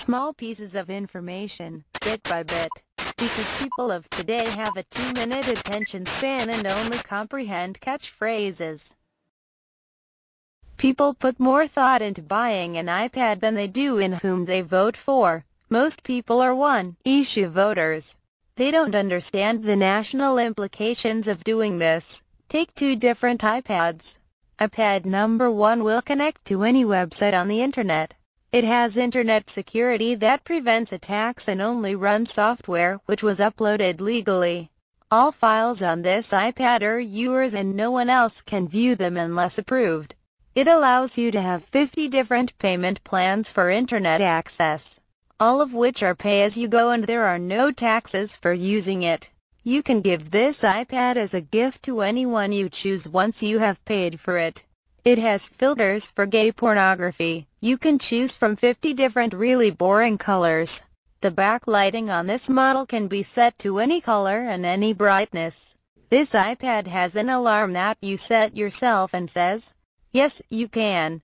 small pieces of information, bit by bit. Because people of today have a 2-minute attention span and only comprehend catchphrases. People put more thought into buying an iPad than they do in whom they vote for. Most people are one-issue voters. They don't understand the national implications of doing this. Take 2 different iPads. iPad number 1 will connect to any website on the internet. It has internet security that prevents attacks and only runs software which was uploaded legally. All files on this iPad are yours and no one else can view them unless approved. It allows you to have 50 different payment plans for internet access, all of which are pay-as-you-go, and there are no taxes for using it. You can give this iPad as a gift to anyone you choose once you have paid for it. It has filters for gay pornography. You can choose from 50 different really boring colors. The backlighting on this model can be set to any color and any brightness. This iPad has an alarm that you set yourself and says, "Yes, you can."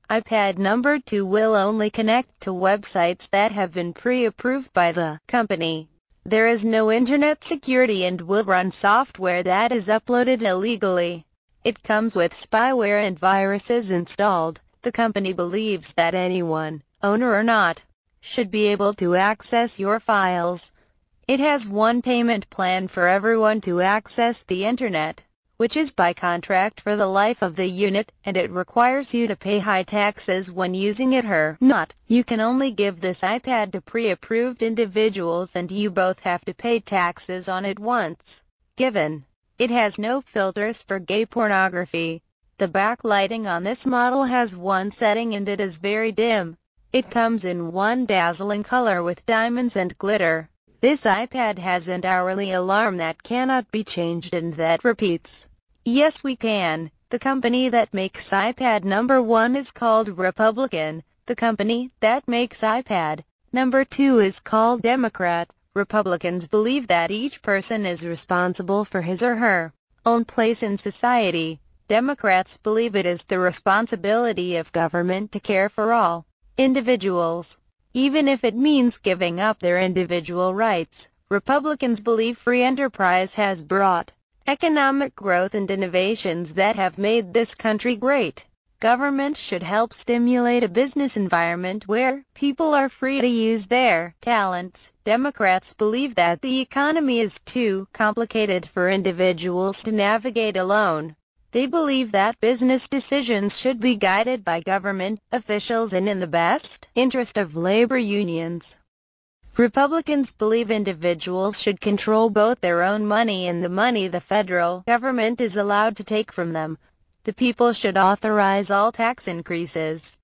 iPad number 2 will only connect to websites that have been pre-approved by the company. There is no internet security and will run software that is uploaded illegally. It comes with spyware and viruses installed. The company believes that anyone, owner or not, should be able to access your files. It has one payment plan for everyone to access the internet, which is by contract for the life of the unit, and it requires you to pay high taxes when using it or not. You can only give this iPad to pre-approved individuals and you both have to pay taxes on it once given. It has no filters for gay pornography. The backlighting on this model has one setting and it is very dim. It comes in one dazzling color with diamonds and glitter. This iPad has an hourly alarm that cannot be changed and that repeats, "Yes, we can." The company that makes iPad number 1 is called Republican. The company that makes iPad number 2 is called Democrat. Republicans believe that each person is responsible for his or her own place in society. Democrats believe it is the responsibility of government to care for all individuals, even if it means giving up their individual rights. Republicans believe free enterprise has brought economic growth and innovations that have made this country great. Government should help stimulate a business environment where people are free to use their talents. Democrats believe that the economy is too complicated for individuals to navigate alone. They believe that business decisions should be guided by government officials and in the best interest of labor unions. Republicans believe individuals should control both their own money and the money the federal government is allowed to take from them. The people should authorize all tax increases.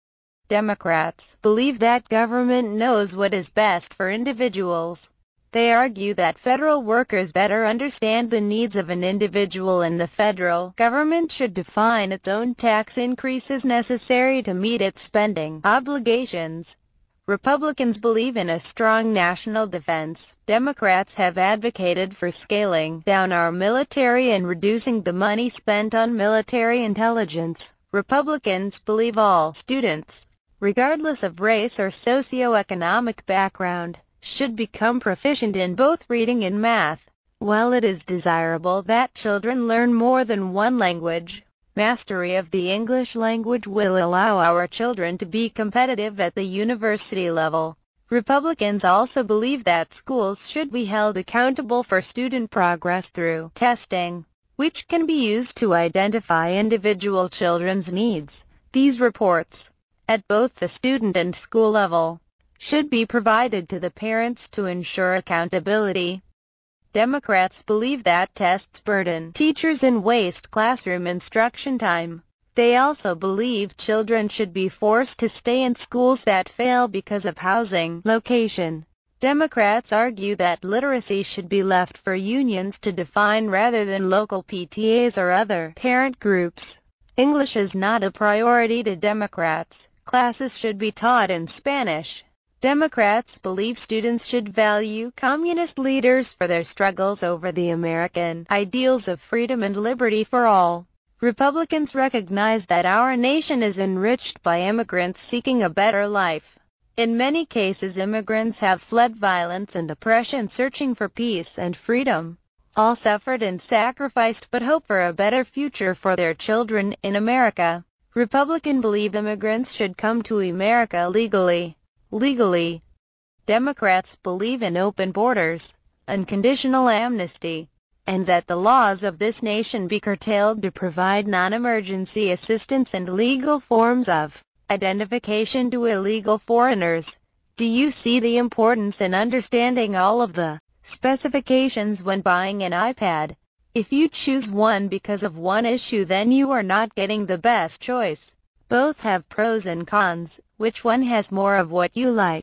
Democrats believe that government knows what is best for individuals. They argue that federal workers better understand the needs of an individual and the federal government should define its own tax increases necessary to meet its spending obligations. Republicans believe in a strong national defense. Democrats have advocated for scaling down our military and reducing the money spent on military intelligence. Republicans believe all students, regardless of race or socioeconomic background, should become proficient in both reading and math. While it is desirable that children learn more than one language, mastery of the English language will allow our children to be competitive at the university level. Republicans also believe that schools should be held accountable for student progress through testing, which can be used to identify individual children's needs. These reports, at both the student and school level, should be provided to the parents to ensure accountability. Democrats believe that tests burden teachers and waste classroom instruction time. They also believe children should be forced to stay in schools that fail because of housing location. Democrats argue that literacy should be left for unions to define rather than local PTAs or other parent groups. English is not a priority to Democrats. Classes should be taught in Spanish. Democrats believe students should value communist leaders for their struggles over the American ideals of freedom and liberty for all. Republicans recognize that our nation is enriched by immigrants seeking a better life. In many cases, immigrants have fled violence and oppression, searching for peace and freedom. All suffered and sacrificed but hope for a better future for their children in America. Republicans believe immigrants should come to America legally. Democrats believe in open borders, unconditional amnesty, and that the laws of this nation be curtailed to provide non-emergency assistance and legal forms of identification to illegal foreigners. Do you see the importance in understanding all of the specifications when buying an iPad? If you choose one because of one issue, then you are not getting the best choice. Both have pros and cons. Which one has more of what you like?